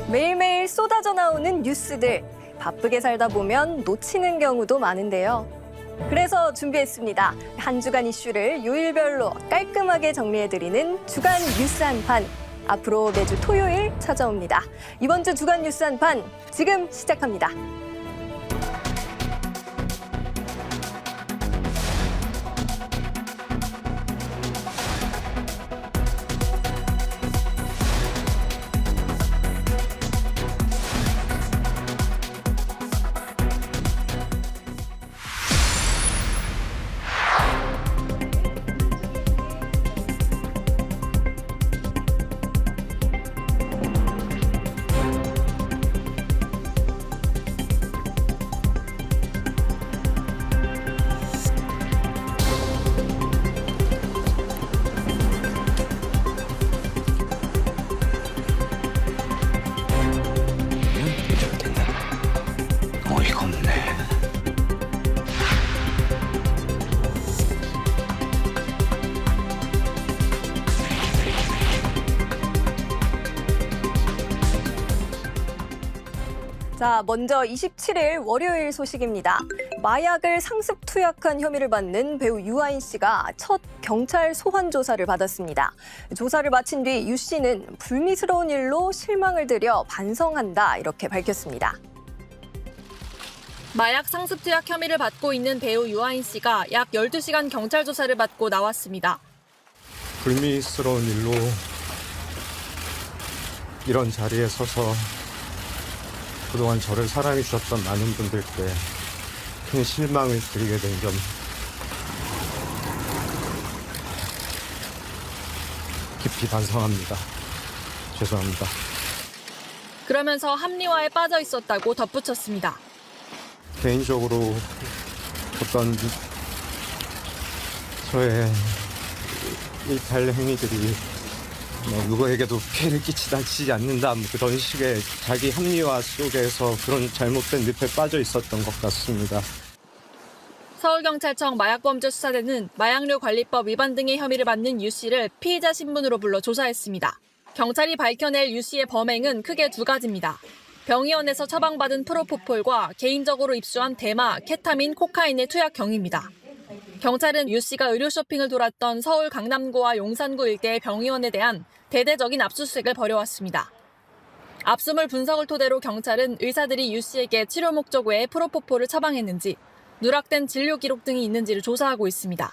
매일매일 쏟아져 나오는 뉴스들, 바쁘게 살다 보면 놓치는 경우도 많은데요. 그래서 준비했습니다. 한 주간 이슈를 요일별로 깔끔하게 정리해드리는 주간 뉴스 한판. 앞으로 매주 토요일 찾아옵니다. 이번 주 주간 뉴스 한판 지금 시작합니다. 어이가 없네. 자, 먼저 27일 월요일 소식입니다. 마약을 상습 투약한 혐의를 받는 배우 유아인 씨가 첫 경찰 소환 조사를 받았습니다. 조사를 마친 뒤 유 씨는 불미스러운 일로 실망을 드려 반성한다 이렇게 밝혔습니다. 마약 상습 투약 혐의를 받고 있는 배우 유아인 씨가 약 12시간 경찰 조사를 받고 나왔습니다. 불미스러운 일로 이런 자리에 서서 그동안 저를 사랑해 주셨던 많은 분들께 큰 실망을 드리게 된 점 깊이 반성합니다. 죄송합니다. 그러면서 합리화에 빠져 있었다고 덧붙였습니다. 개인적으로 어떤 저의 일탈 행위들이 누구에게도 피해를 끼치지 않는다 그런 식의 자기 합리화 속에서 그런 잘못된 늪에 빠져 있었던 것 같습니다. 서울경찰청 마약범죄수사대는 마약류 관리법 위반 등의 혐의를 받는 유 씨를 피의자 신분으로 불러 조사했습니다. 경찰이 밝혀낼 유 씨의 범행은 크게 두 가지입니다. 병의원에서 처방받은 프로포폴과 개인적으로 입수한 대마, 케타민, 코카인의 투약 경위입니다. 경찰은 유 씨가 의료 쇼핑을 돌았던 서울 강남구와 용산구 일대의 병의원에 대한 대대적인 압수수색을 벌여왔습니다. 압수물 분석을 토대로 경찰은 의사들이 유 씨에게 치료 목적 외에 프로포폴을 처방했는지, 누락된 진료 기록 등이 있는지를 조사하고 있습니다.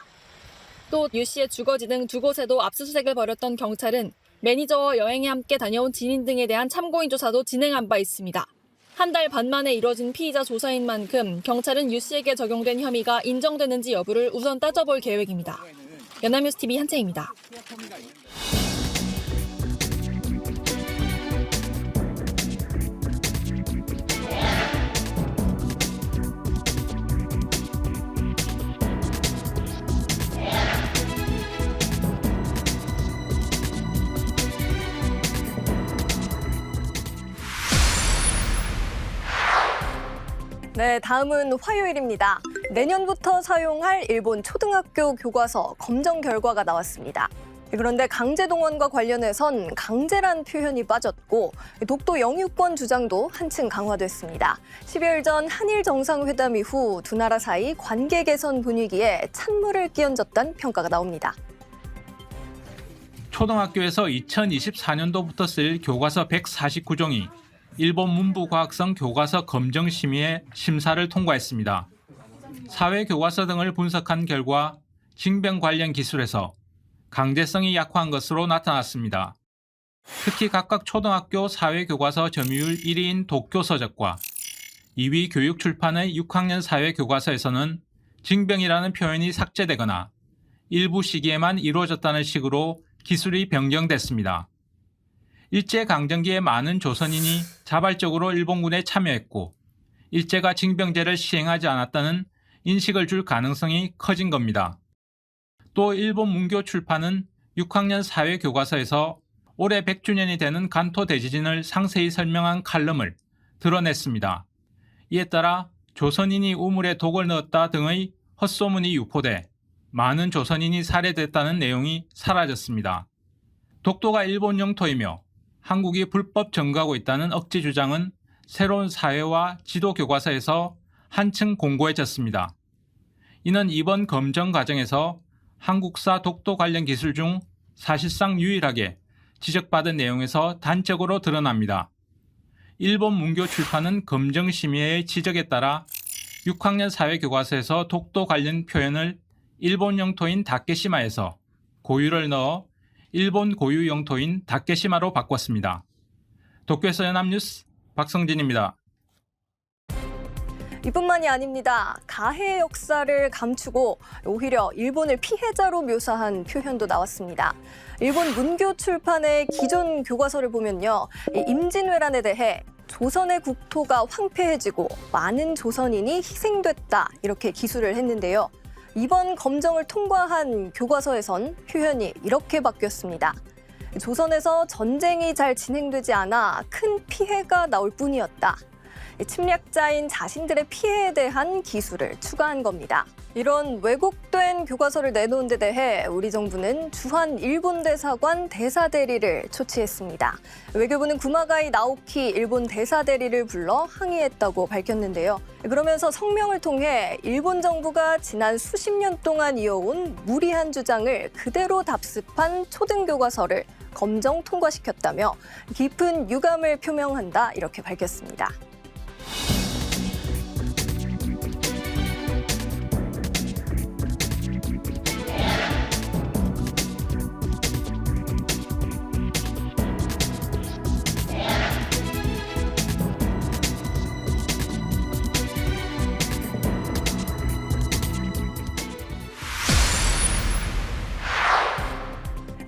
또 유 씨의 주거지 등 두 곳에도 압수수색을 벌였던 경찰은 매니저와 여행에 함께 다녀온 지인 등에 대한 참고인 조사도 진행한 바 있습니다. 한 달 반 만에 이뤄진 피의자 조사인 만큼 경찰은 유 씨에게 적용된 혐의가 인정되는지 여부를 우선 따져볼 계획입니다. 연합뉴스TV 한채입니다. 네, 다음은 화요일입니다. 내년부터 사용할 일본 초등학교 교과서 검정 결과가 나왔습니다. 그런데 강제 동원과 관련해선 강제란 표현이 빠졌고 독도 영유권 주장도 한층 강화됐습니다. 10여일 전 한일 정상회담 이후 두 나라 사이 관계 개선 분위기에 찬물을 끼얹었다는 평가가 나옵니다. 초등학교에서 2024년도부터 쓸 교과서 149종이 일본 문부과학성 교과서 검정심의회 심사를 통과했습니다. 사회교과서 등을 분석한 결과 징병 관련 기술에서 강제성이 약화한 것으로 나타났습니다. 특히 각각 초등학교 사회교과서 점유율 1위인 도쿄서적과 2위 교육출판의 6학년 사회교과서에서는 징병이라는 표현이 삭제되거나 일부 시기에만 이루어졌다는 식으로 기술이 변경됐습니다. 일제강점기에 많은 조선인이 자발적으로 일본군에 참여했고 일제가 징병제를 시행하지 않았다는 인식을 줄 가능성이 커진 겁니다. 또 일본 문교 출판은 6학년 사회교과서에서 올해 100주년이 되는 간토 대지진을 상세히 설명한 칼럼을 드러냈습니다. 이에 따라 조선인이 우물에 독을 넣었다 등의 헛소문이 유포돼 많은 조선인이 살해됐다는 내용이 사라졌습니다. 독도가 일본 영토이며 한국이 불법 점거하고 있다는 억지 주장은 새로운 사회와 지도 교과서에서 한층 공고해졌습니다. 이는 이번 검정 과정에서 한국사 독도 관련 기술 중 사실상 유일하게 지적받은 내용에서 단적으로 드러납니다. 일본 문교 출판은 검정심의회의 지적에 따라 6학년 사회교과서에서 독도 관련 표현을 일본 영토인 다케시마에서 고유를 넣어 일본 고유 영토인 다케시마로 바꿨습니다. 도쿄에서 연합뉴스 박성진입니다. 이뿐만이 아닙니다. 가해 역사를 감추고 오히려 일본을 피해자로 묘사한 표현도 나왔습니다. 일본 문교 출판의 기존 교과서를 보면요. 이 임진왜란에 대해 조선의 국토가 황폐해지고 많은 조선인이 희생됐다 이렇게 기술을 했는데요. 이번 검정을 통과한 교과서에선 표현이 이렇게 바뀌었습니다. 조선에서 전쟁이 잘 진행되지 않아 큰 피해가 나올 뿐이었다. 침략자인 자신들의 피해에 대한 기술을 추가한 겁니다. 이런 왜곡된 교과서를 내놓은 데 대해 우리 정부는 주한 일본 대사관 대사 대리를 초치했습니다. 외교부는 구마가이 나오키 일본 대사 대리를 불러 항의했다고 밝혔는데요. 그러면서 성명을 통해 일본 정부가 지난 수십 년 동안 이어온 무리한 주장을 그대로 답습한 초등 교과서를 검정 통과시켰다며 깊은 유감을 표명한다 이렇게 밝혔습니다.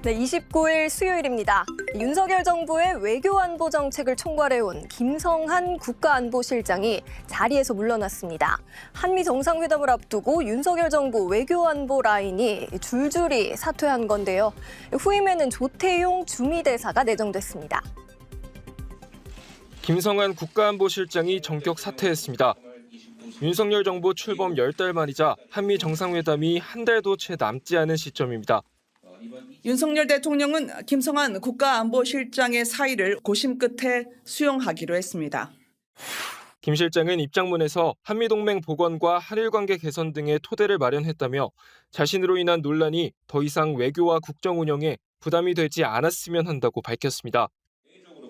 네, 29일 수요일입니다. 윤석열 정부의 외교안보 정책을 총괄해온 김성한 국가안보실장이 자리에서 물러났습니다. 한미 정상회담을 앞두고 윤석열 정부 외교안보 라인이 줄줄이 사퇴한 건데요. 후임에는 조태용 주미대사가 내정됐습니다. 김성한 국가안보실장이 전격 사퇴했습니다. 윤석열 정부 출범 10달 만이자 한미 정상회담이 한 달도 채 남지 않은 시점입니다. 윤석열 대통령은 김성한 국가안보실장의 사의를 고심 끝에 수용하기로 했습니다. 김 실장은 입장문에서 한미동맹 복원과 한일관계 개선 등의 토대를 마련했다며 자신으로 인한 논란이 더 이상 외교와 국정 운영에 부담이 되지 않았으면 한다고 밝혔습니다.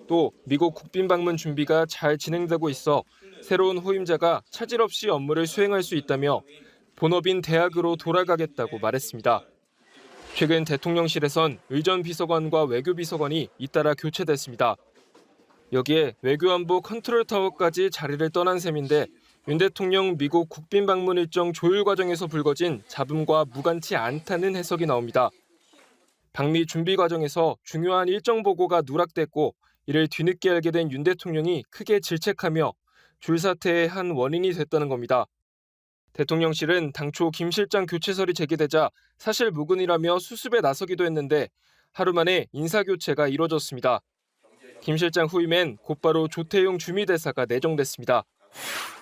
또 미국 국빈 방문 준비가 잘 진행되고 있어 새로운 후임자가 차질 없이 업무를 수행할 수 있다며 본업인 대학으로 돌아가겠다고 말했습니다. 최근 대통령실에선 의전비서관과 외교비서관이 잇따라 교체됐습니다. 여기에 외교안보 컨트롤타워까지 자리를 떠난 셈인데 윤 대통령 미국 국빈 방문 일정 조율 과정에서 불거진 잡음과 무관치 않다는 해석이 나옵니다. 방미 준비 과정에서 중요한 일정 보고가 누락됐고 이를 뒤늦게 알게 된 윤 대통령이 크게 질책하며 줄사태의 한 원인이 됐다는 겁니다. 대통령실은 당초 김 실장 교체설이 제기되자 사실 무근이라며 수습에 나서기도 했는데 하루 만에 인사교체가 이뤄졌습니다. 김 실장 후임엔 곧바로 조태용 주미대사가 내정됐습니다.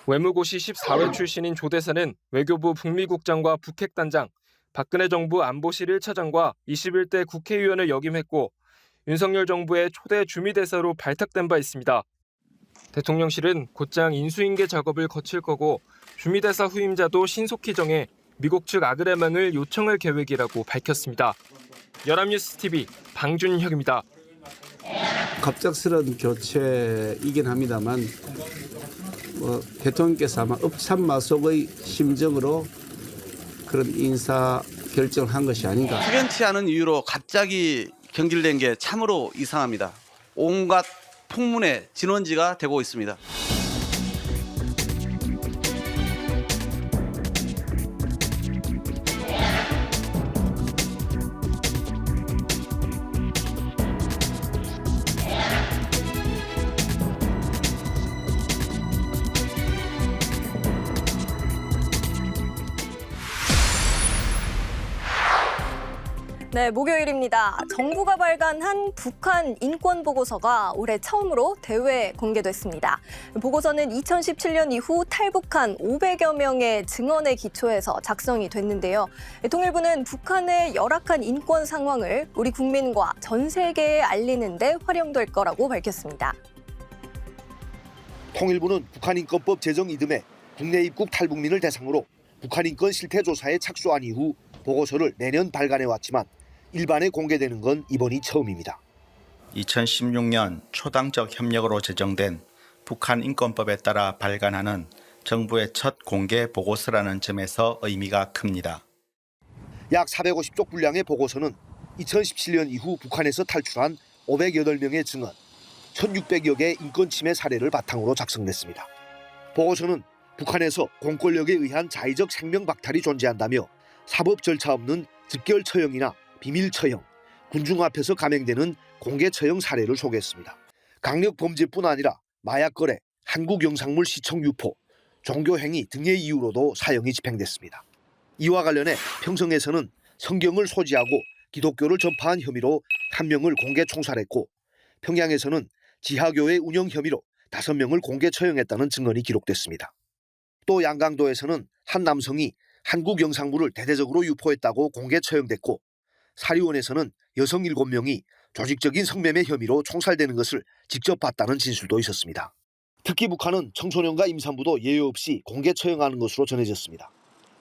외무고시 14회 출신인 조 대사는 외교부 북미국장과 북핵단장, 박근혜 정부 안보실 1차장과 21대 국회의원을 역임했고 윤석열 정부의 초대 주미대사로 발탁된 바 있습니다. 대통령실은 곧장 인수인계 작업을 거칠 거고 주미대사 후임자도 신속히 정해 미국 측 아그레망을 요청할 계획이라고 밝혔습니다. 연합뉴스 TV 방준혁입니다. 갑작스러운 교체이긴 합니다만 대통령께서 아마 읍참마속의 심정으로 그런 인사 결정을 한 것이 아닌가. 확연치 않은 이유로 갑자기 경질된 게 참으로 이상합니다. 온갖 풍문의 진원지가 되고 있습니다. 네, 목요일입니다. 정부가 발간한 북한 인권 보고서가 올해 처음으로 대외 공개됐습니다. 보고서는 2017년 이후 탈북한 500여 명의 증언에 기초해서 작성이 됐는데요. 통일부는 북한의 열악한 인권 상황을 우리 국민과 전 세계에 알리는 데 활용될 거라고 밝혔습니다. 통일부는 북한인권법 제정 이듬해 국내 입국 탈북민을 대상으로 북한인권 실태조사에 착수한 이후 보고서를 내년 발간해왔지만 일반에 공개되는 건 이번이 처음입니다. 2016년 초당적 협력으로 제정된 북한인권법에 따라 발간하는 정부의 첫 공개 보고서라는 점에서 의미가 큽니다. 약 450쪽 분량의 보고서는 2017년 이후 북한에서 탈출한 508명의 증언, 1600여 개의 인권 침해 사례를 바탕으로 작성됐습니다. 보고서는 북한에서 공권력에 의한 자의적 생명 박탈이 존재한다며 사법 절차 없는 즉결 처형이나 비밀 처형, 군중 앞에서 감행되는 공개 처형 사례를 소개했습니다. 강력 범죄뿐 아니라 마약 거래, 한국 영상물 시청 유포, 종교 행위 등의 이유로도 사형이 집행됐습니다. 이와 관련해 평성에서는 성경을 소지하고 기독교를 전파한 혐의로 1명을 공개 총살했고, 평양에서는 지하교회 운영 혐의로 5명을 공개 처형했다는 증언이 기록됐습니다. 또 양강도에서는 한 남성이 한국 영상물을 대대적으로 유포했다고 공개 처형됐고, 사리원에서는 여성 7명이 조직적인 성매매 혐의로 총살되는 것을 직접 봤다는 진술도 있었습니다. 특히 북한은 청소년과 임산부도 예외 없이 공개 처형하는 것으로 전해졌습니다.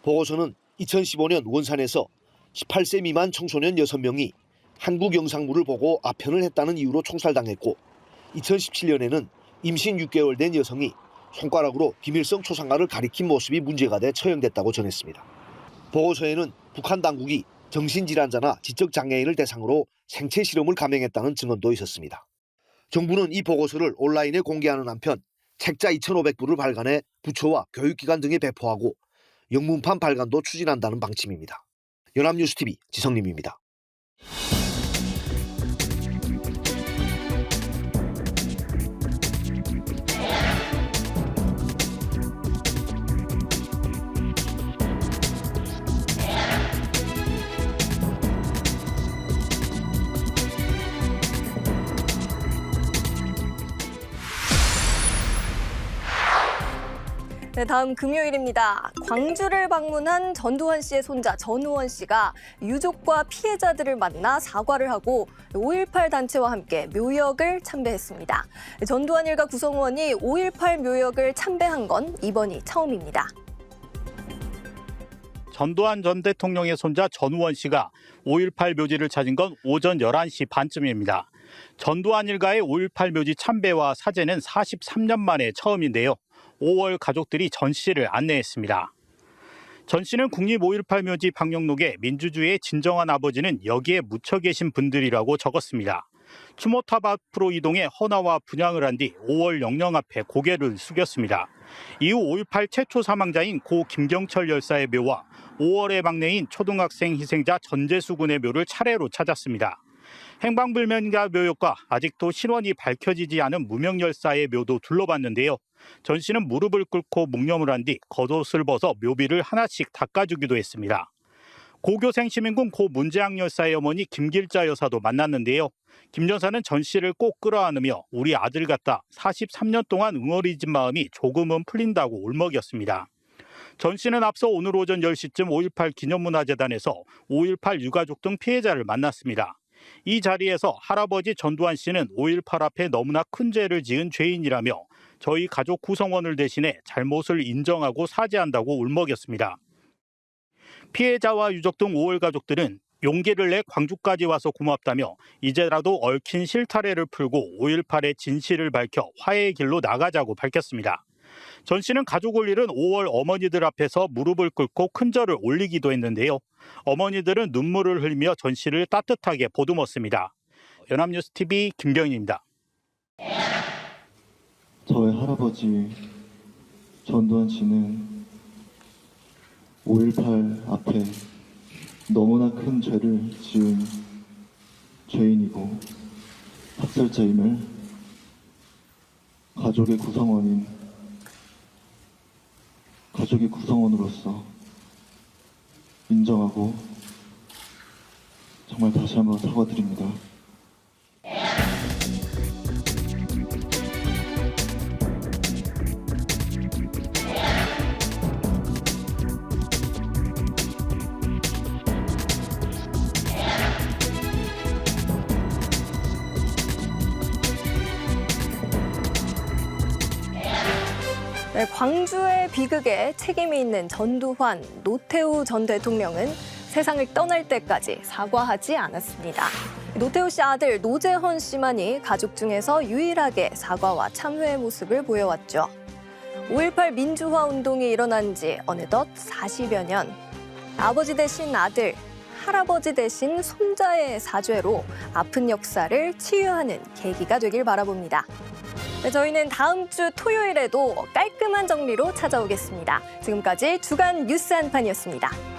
보고서는 2015년 원산에서 18세 미만 청소년 6명이 한국 영상물을 보고 아편을 했다는 이유로 총살당했고, 2017년에는 임신 6개월 된 여성이 손가락으로 비밀성 초상화를 가리킨 모습이 문제가 돼 처형됐다고 전했습니다. 보고서에는 북한 당국이 정신질환자나 지적장애인을 대상으로 생체 실험을 감행했다는 증언도 있었습니다. 정부는 이 보고서를 온라인에 공개하는 한편 책자 2,500부를 발간해 부처와 교육기관 등에 배포하고 영문판 발간도 추진한다는 방침입니다. 연합뉴스TV 지성림입니다. 네, 다음 금요일입니다. 광주를 방문한 전두환 씨의 손자 전우원 씨가 유족과 피해자들을 만나 사과를 하고 5.18 단체와 함께 묘역을 참배했습니다. 전두환 일가 구성원이 5.18 묘역을 참배한 건 이번이 처음입니다. 전두환 전 대통령의 손자 전우원 씨가 5.18 묘지를 찾은 건 오전 11시 반쯤입니다. 전두환 일가의 5.18 묘지 참배와 사죄는 43년 만에 처음인데요. 5월 가족들이 전 씨를 안내했습니다. 전 씨는 국립 5.18 묘지 방명록에 민주주의의 진정한 아버지는 여기에 묻혀 계신 분들이라고 적었습니다. 추모탑 앞으로 이동해 헌화와 분향을 한 뒤 5월 영령 앞에 고개를 숙였습니다. 이후 5.18 최초 사망자인 고 김경철 열사의 묘와 5월의 막내인 초등학생 희생자 전재수 군의 묘를 차례로 찾았습니다. 행방불명가 묘역과 아직도 신원이 밝혀지지 않은 무명열사의 묘도 둘러봤는데요. 전 씨는 무릎을 꿇고 묵념을 한 뒤 겉옷을 벗어 묘비를 하나씩 닦아주기도 했습니다. 고교생 시민군 고 문재학 열사의 어머니 김길자 여사도 만났는데요. 김 여사는 전 씨를 꼭 끌어안으며 우리 아들 같다 43년 동안 응어리진 마음이 조금은 풀린다고 울먹였습니다. 전 씨는 앞서 오늘 오전 10시쯤 5.18 기념문화재단에서 5.18 유가족 등 피해자를 만났습니다. 이 자리에서 할아버지 전두환 씨는 5.18 앞에 너무나 큰 죄를 지은 죄인이라며 저희 가족 구성원을 대신해 잘못을 인정하고 사죄한다고 울먹였습니다. 피해자와 유족 등 5월 가족들은 용기를 내 광주까지 와서 고맙다며 이제라도 얽힌 실타래를 풀고 5.18의 진실을 밝혀 화해의 길로 나가자고 밝혔습니다. 전 씨는 가족 올 일은 5월 어머니들 앞에서 무릎을 꿇고 큰 절을 올리기도 했는데요. 어머니들은 눈물을 흘리며 전 씨를 따뜻하게 보듬었습니다. 연합뉴스TV 김병인입니다. 저의 할아버지 전두환 씨는 5.18 앞에 너무나 큰 죄를 지은 죄인이고 학살자임을 가족의 구성원으로서 인정하고 정말 다시 한번 사과드립니다. 네, 광주의 비극에 책임이 있는 전두환, 노태우 전 대통령은 세상을 떠날 때까지 사과하지 않았습니다. 노태우 씨 아들 노재헌 씨만이 가족 중에서 유일하게 사과와 참회의 모습을 보여왔죠. 5.18 민주화 운동이 일어난 지 어느덧 40여 년. 아버지 대신 아들, 할아버지 대신 손자의 사죄로 아픈 역사를 치유하는 계기가 되길 바라봅니다. 네, 저희는 다음 주 토요일에도 깔끔한 정리로 찾아오겠습니다. 지금까지 주간 뉴스 한판이었습니다.